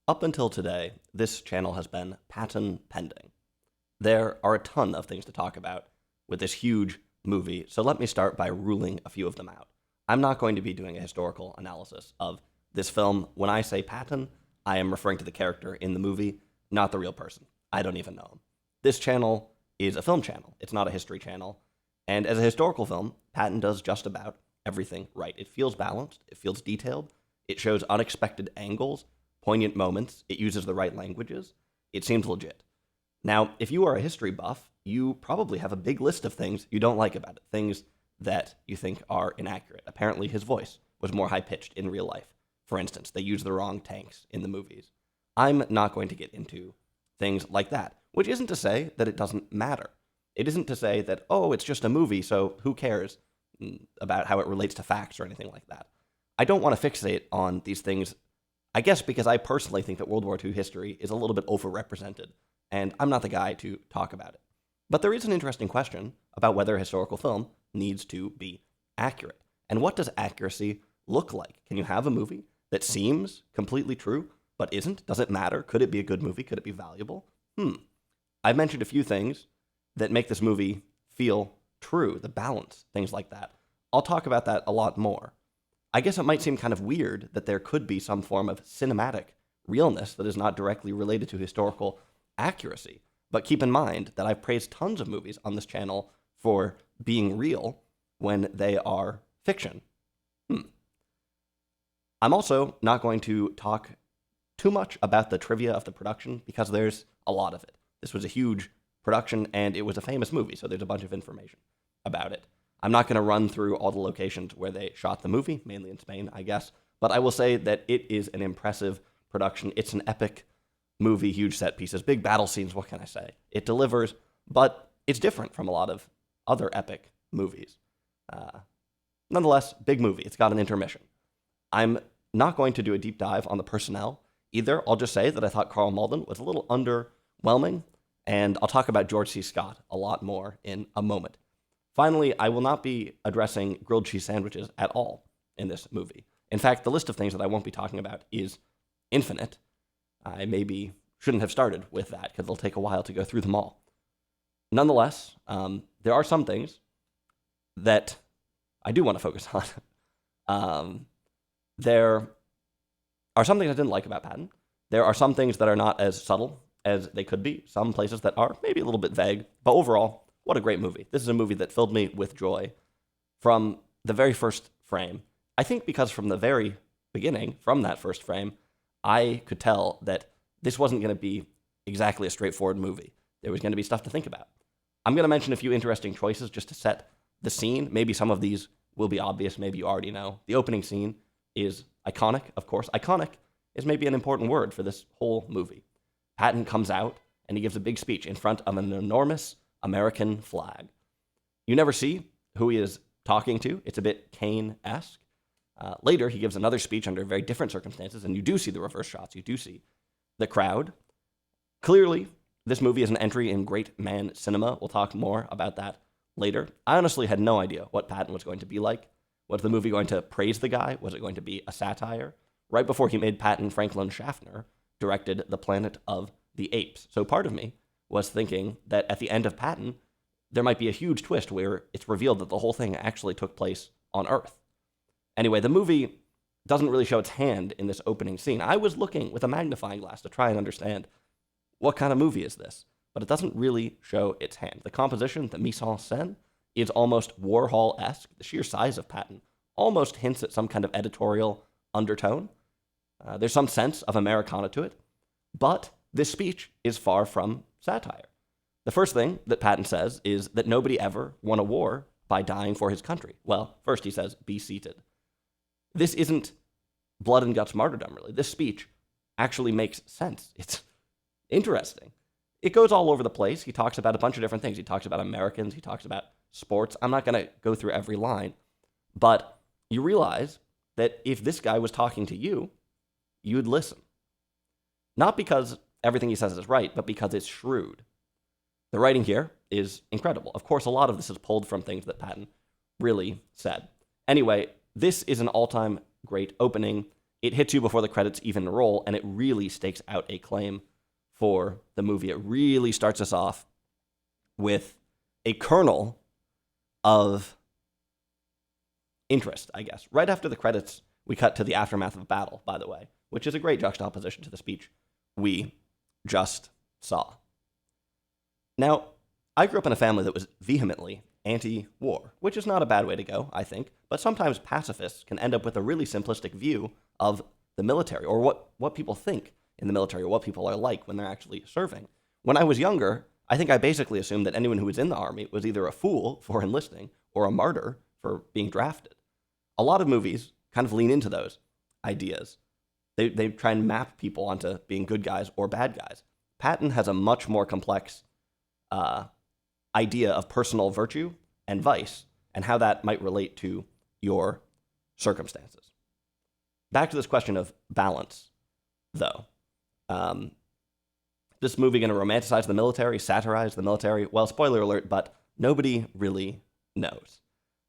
Up until today, this channel has been Patton pending. There are a ton of things to talk about with this huge movie, so let me start by ruling a few of them out. I'm not going to be doing a historical analysis of this film. When I say Patton, I am referring to the character in the movie, not the real person. I don't even know him. This channel is a film channel. It's not a history channel. And as a historical film, Patton does just about everything right. It feels balanced. It feels detailed. It shows unexpected angles, poignant moments. It uses the right languages. It seems legit. Now, if you are a history buff, you probably have a big list of things you don't like about it, things that you think are inaccurate. Apparently, his voice was more high-pitched in real life. For instance, they use the wrong tanks in the movies. I'm not going to get into things like that, which isn't to say that it doesn't matter. It isn't to say that, oh, it's just a movie, so who cares about how it relates to facts or anything like that. I don't want to fixate on these things, I guess because I personally think that World War II history is a little bit overrepresented, and I'm not the guy to talk about it. But there is an interesting question about whether a historical film needs to be accurate. And what does accuracy look like? Can you have a movie that seems completely true, but isn't? Does it matter? Could it be a good movie? Could it be valuable? I've mentioned a few things that make this movie feel true, the balance, things like that. I'll talk about that a lot more. I guess it might seem kind of weird that there could be some form of cinematic realness that is not directly related to historical accuracy. But keep in mind that I've praised tons of movies on this channel for being real when they are fiction. I'm also not going to talk too much about the trivia of the production because there's a lot of it. This was a huge production and it was a famous movie, so there's a bunch of information about it. I'm not going to run through all the locations where they shot the movie, mainly in Spain, I guess, but I will say that it is an impressive production. It's an epic movie, huge set pieces, big battle scenes, what can I say? It delivers, but it's different from a lot of other epic movies. Nonetheless, big movie. It's got an intermission. I'm not going to do a deep dive on the personnel either. I'll just say that I thought Carl Malden was a little underwhelming, and I'll talk about George C. Scott a lot more in a moment. Finally, I will not be addressing grilled cheese sandwiches at all in this movie. In fact, the list of things that I won't be talking about is infinite. I maybe shouldn't have started with that because it'll take a while to go through them all. Nonetheless, there are some things that I do want to focus on. There are some things I didn't like about Patton. There are some things that are not as subtle as they could be. Some places that are maybe a little bit vague. But overall, what a great movie. This is a movie that filled me with joy from the very first frame. I think because from the very beginning, from that first frame, I could tell that this wasn't going to be exactly a straightforward movie. There was going to be stuff to think about. I'm going to mention a few interesting choices just to set the scene. Maybe some of these will be obvious. Maybe you already know. The opening scene is iconic, of course. Iconic is maybe an important word for this whole movie. Patton comes out and he gives a big speech in front of an enormous American flag. You never see who he is talking to. It's a bit Kane-esque. Later, he gives another speech under very different circumstances, and you do see the reverse shots. You do see the crowd. Clearly, this movie is an entry in great man cinema. We'll talk more about that later. I honestly had no idea what Patton was going to be like. Was the movie going to praise the guy? Was it going to be a satire? Right before he made Patton, Franklin Schaffner directed The Planet of the Apes. So part of me was thinking that at the end of Patton, there might be a huge twist where it's revealed that the whole thing actually took place on Earth. Anyway, the movie doesn't really show its hand in this opening scene. I was looking with a magnifying glass to try and understand what kind of movie is this, but it doesn't really show its hand. The composition, the mise en scène, is almost Warhol-esque. The sheer size of Patton almost hints at some kind of editorial undertone. There's some sense of Americana to it, but this speech is far from satire. The first thing that Patton says is that nobody ever won a war by dying for his country. Well, first he says, be seated. This isn't blood and guts martyrdom, really. This speech actually makes sense. It's interesting. It goes all over the place. He talks about a bunch of different things. He talks about Americans. He talks about sports. I'm not going to go through every line, but you realize that if this guy was talking to you, you'd listen. Not because everything he says is right, but because it's shrewd. The writing here is incredible. Of course, a lot of this is pulled from things that Patton really said. Anyway, this is an all-time great opening. it hits you before the credits even roll, and it really stakes out a claim for the movie. It really starts us off with a kernel of interest, I guess. Right after the credits, we cut to the aftermath of battle, by the way, which is a great juxtaposition to the speech we just saw. Now, I grew up in a family that was vehemently anti-war, which is not a bad way to go, I think, but sometimes pacifists can end up with a really simplistic view of the military, or what people think in the military, or what people are like when they're actually serving. When I was younger, I think I basically assumed that anyone who was in the army was either a fool for enlisting or a martyr for being drafted. A lot of movies kind of lean into those ideas. They try and map people onto being good guys or bad guys. Patton has a much more complex idea of personal virtue and vice and how that might relate to your circumstances. Back to this question of balance, though. This movie going to romanticize the military, satirize the military? Well, spoiler alert, but nobody really knows.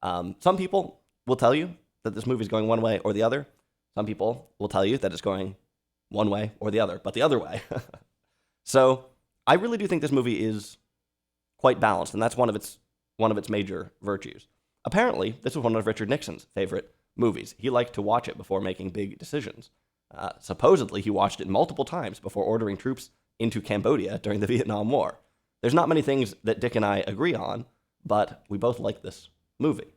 Some people will tell you that this movie is going one way or the other. Some people will tell you that it's going one way or the other, but the other way. So I really do think this movie is quite balanced, and that's one of its major virtues. Apparently, this was one of Richard Nixon's favorite movies. He liked to watch it before making big decisions. Supposedly, he watched it multiple times before ordering troops into Cambodia during the Vietnam War. There's not many things that Dick and I agree on, but we both like this movie.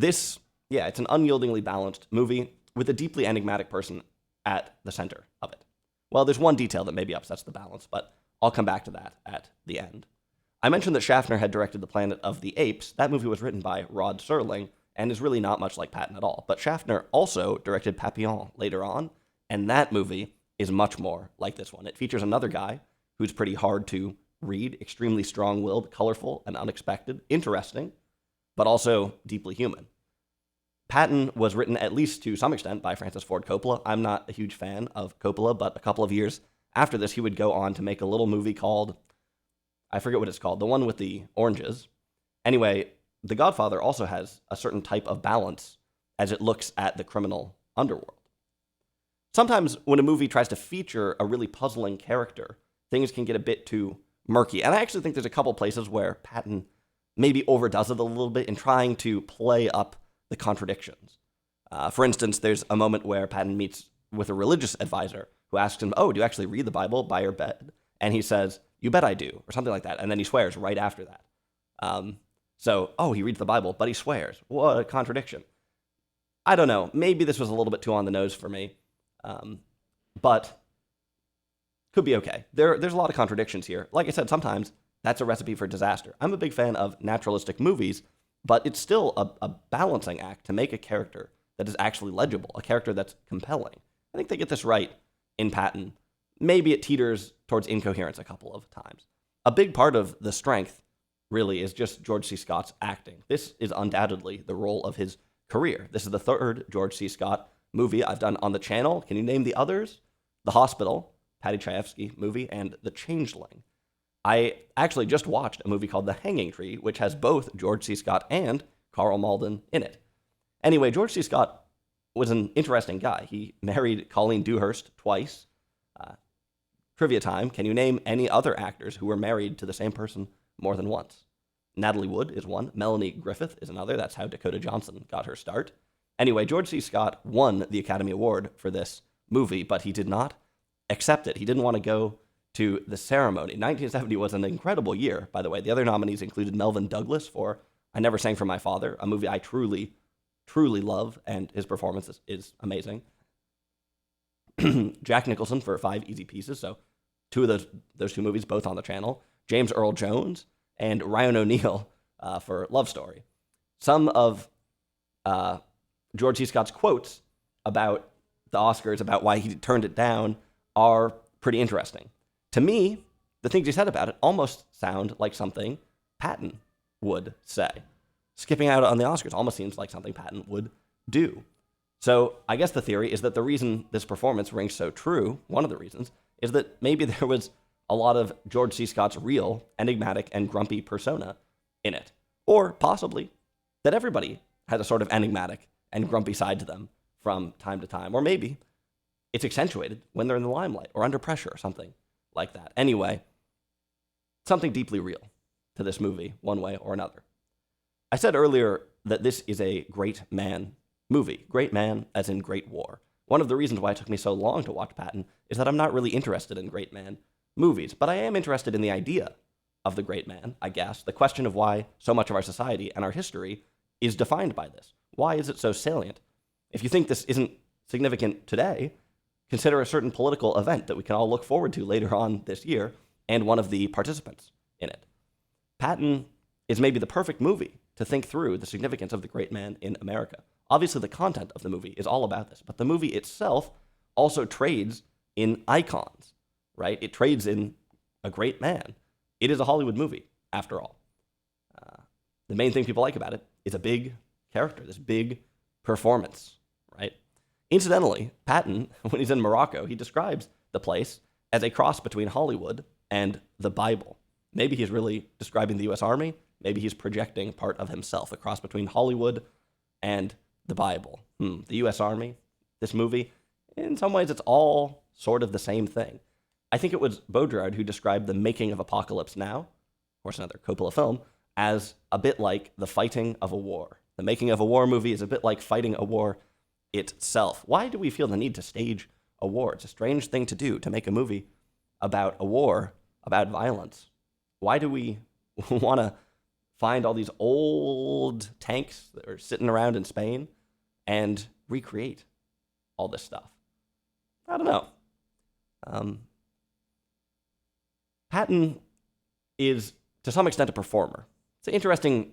It's an unyieldingly balanced movie with a deeply enigmatic person at the center of it. Well, there's one detail that maybe upsets the balance, but I'll come back to that at the end. I mentioned that Schaffner had directed The Planet of the Apes. That movie was written by Rod Serling and is really not much like Patton at all. But Schaffner also directed Papillon later on, and that movie is much more like this one. It features another guy who's pretty hard to read, extremely strong-willed, colorful, and unexpected, interesting, but also deeply human. Patton was written, at least to some extent, by Francis Ford Coppola. I'm not a huge fan of Coppola, but a couple of years after this, he would go on to make a little movie called, I forget what it's called, the one with the oranges. Anyway, The Godfather also has a certain type of balance as it looks at the criminal underworld. Sometimes when a movie tries to feature a really puzzling character, things can get a bit too murky. And I actually think there's a couple places where Patton maybe overdoes it a little bit in trying to play up the contradictions. For instance, there's a moment where Patton meets with a religious advisor who asks him, "Oh, do you actually read the Bible by your bed?" And he says, "You bet I do," or something like that. And then he swears right after that. He reads the Bible, but he swears. What a contradiction. I don't know. Maybe this was a little bit too on the nose for me, but could be okay. There's a lot of contradictions here. Like I said, sometimes that's a recipe for disaster. I'm a big fan of naturalistic movies, but it's still a balancing act to make a character that is actually legible, a character that's compelling. I think they get this right in Patton. Maybe it teeters towards incoherence a couple of times. A big part of the strength, really, is just George C. Scott's acting. This is undoubtedly the role of his career. This is the third George C. Scott movie I've done on the channel. Can you name the others? The Hospital, Paddy Chayefsky movie, and The Changeling. I actually just watched a movie called The Hanging Tree, which has both George C. Scott and Carl Malden in it. Anyway, George C. Scott was an interesting guy. He married Colleen Dewhurst twice. Trivia time, can you name any other actors who were married to the same person more than once? Natalie Wood is one. Melanie Griffith is another. That's how Dakota Johnson got her start. Anyway, George C. Scott won the Academy Award for this movie, but he did not accept it. He didn't want to go to the ceremony. 1970 was an incredible year, by the way. The other nominees included Melvin Douglas for I Never Sang for My Father, a movie I truly, truly love, and his performance is amazing. Jack Nicholson for 5 Easy Pieces, so two of those two movies, both on the channel. James Earl Jones and Ryan O'Neal for Love Story. Some of George C. Scott's quotes about the Oscars, about why he turned it down, are pretty interesting. To me, the things he said about it almost sound like something Patton would say. Skipping out on the Oscars almost seems like something Patton would do. So I guess the theory is that the reason this performance rings so true, one of the reasons, is that maybe there was a lot of George C. Scott's real, enigmatic, and grumpy persona in it. Or possibly that everybody has a sort of enigmatic and grumpy side to them from time to time. Or maybe it's accentuated when they're in the limelight or under pressure or something like that. Anyway, something deeply real to this movie, one way or another. I said earlier that this is a great man movie. Great man as in great war. One of the reasons why it took me so long to watch Patton is that I'm not really interested in great man movies, but I am interested in the idea of the great man, I guess. The question of why so much of our society and our history is defined by this. Why is it so salient? If you think this isn't significant today, consider a certain political event that we can all look forward to later on this year and one of the participants in it. Patton is maybe the perfect movie to think through the significance of the great man in America. Obviously, the content of the movie is all about this, but the movie itself also trades in icons, right? It trades in a great man. It is a Hollywood movie, after all. The main thing people like about it is a big character, this big performance, right? Incidentally, Patton, when he's in Morocco, he describes the place as a cross between Hollywood and the Bible. Maybe he's really describing the U.S. Army. Maybe he's projecting part of himself, a cross between Hollywood and the Bible. The U.S. Army, this movie, in some ways it's all sort of the same thing. I think it was Baudrillard who described the making of Apocalypse Now, of course another Coppola film, as a bit like the fighting of a war. The making of a war movie is a bit like fighting a war itself. Why do we feel the need to stage a war? It's a strange thing to do, to make a movie about a war, about violence. Why do we want to find all these old tanks that are sitting around in Spain and recreate all this stuff? I don't know. Patton is, to some extent, a performer. It's an interesting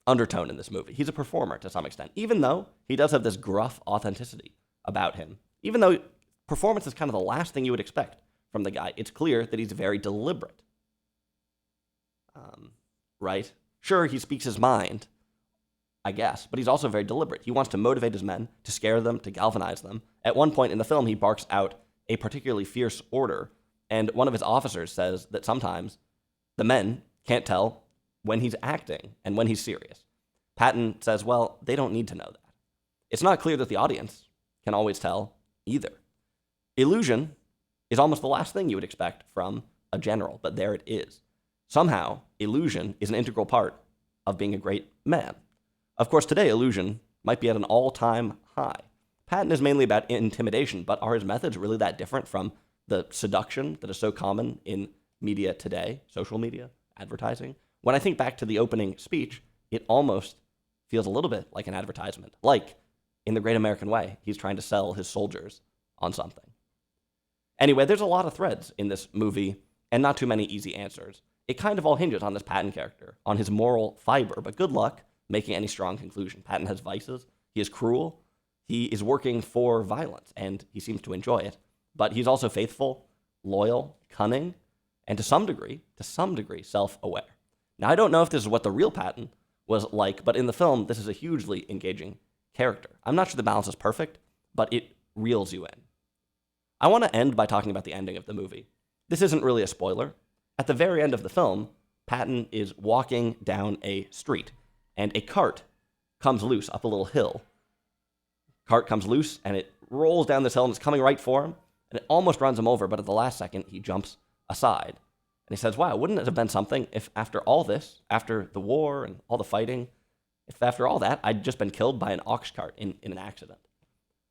undertone in this movie. He's a performer to some extent, even though he does have this gruff authenticity about him. Even though performance is kind of the last thing you would expect from the guy, it's clear that he's very deliberate. Right? Sure, he speaks his mind, I guess, but he's also very deliberate. He wants to motivate his men, to scare them, to galvanize them. At one point in the film, he barks out a particularly fierce order, and one of his officers says that sometimes the men can't tell when he's acting and when he's serious. Patton says, well, they don't need to know that. It's not clear that the audience can always tell either. Illusion is almost the last thing you would expect from a general, but there it is. Somehow, illusion is an integral part of being a great man. Of course, today, illusion might be at an all-time high. Patton is mainly about intimidation, but are his methods really that different from the seduction that is so common in media today, social media, advertising? When I think back to the opening speech, it almost feels a little bit like an advertisement. Like, in The Great American Way, he's trying to sell his soldiers on something. Anyway, there's a lot of threads in this movie, and not too many easy answers. It kind of all hinges on this Patton character, on his moral fiber, but good luck making any strong conclusion. Patton has vices, he is cruel, he is working for violence, and he seems to enjoy it, but he's also faithful, loyal, cunning, and to some degree, self-aware. Now, I don't know if this is what the real Patton was like, but in the film, this is a hugely engaging character. I'm not sure the balance is perfect, but it reels you in. I want to end by talking about the ending of the movie. This isn't really a spoiler. At the very end of the film, Patton is walking down a street, and a cart comes loose up a little hill. Cart comes loose, and it rolls down this hill, and it's coming right for him, and it almost runs him over, but at the last second, he jumps aside. And he says, wow, wouldn't it have been something if after all this, after the war and all the fighting, if after all that, I'd just been killed by an ox cart in an accident?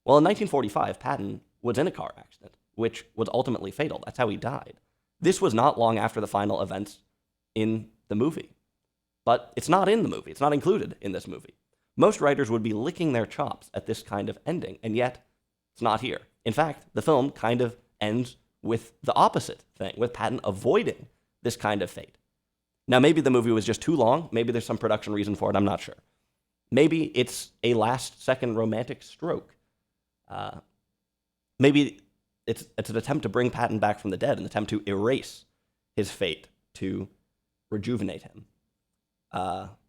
Well, in 1945, Patton was in a car accident, which was ultimately fatal. That's how he died. This was not long after the final events in the movie. But it's not in the movie. It's not included in this movie. Most writers would be licking their chops at this kind of ending, and yet it's not here. In fact, the film kind of ends with the opposite thing, with Patton avoiding this kind of fate. Now, maybe the movie was just too long. Maybe there's some production reason for it. I'm not sure. Maybe it's a last-second romantic stroke. Maybe it's an attempt to bring Patton back from the dead, an attempt to erase his fate, to rejuvenate him,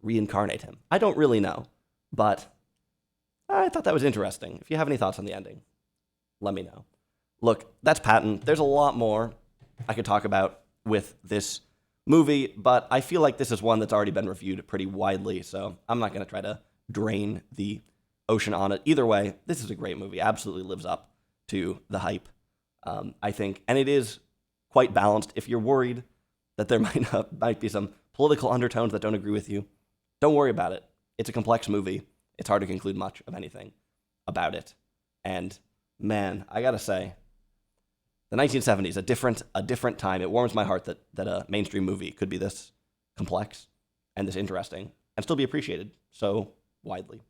reincarnate him. I don't really know, but I thought that was interesting. If you have any thoughts on the ending, let me know. Look, that's Patton. There's a lot more I could talk about with this movie, but I feel like this is one that's already been reviewed pretty widely, so I'm not going to try to drain the ocean on it. Either way, this is a great movie. Absolutely lives up to the hype, I think. And it is quite balanced. If you're worried that there might be some political undertones that don't agree with you, don't worry about it. It's a complex movie. It's hard to conclude much of anything about it. And man, I gotta say, the 1970s, a different time. It warms my heart that a mainstream movie could be this complex and this interesting and still be appreciated so widely.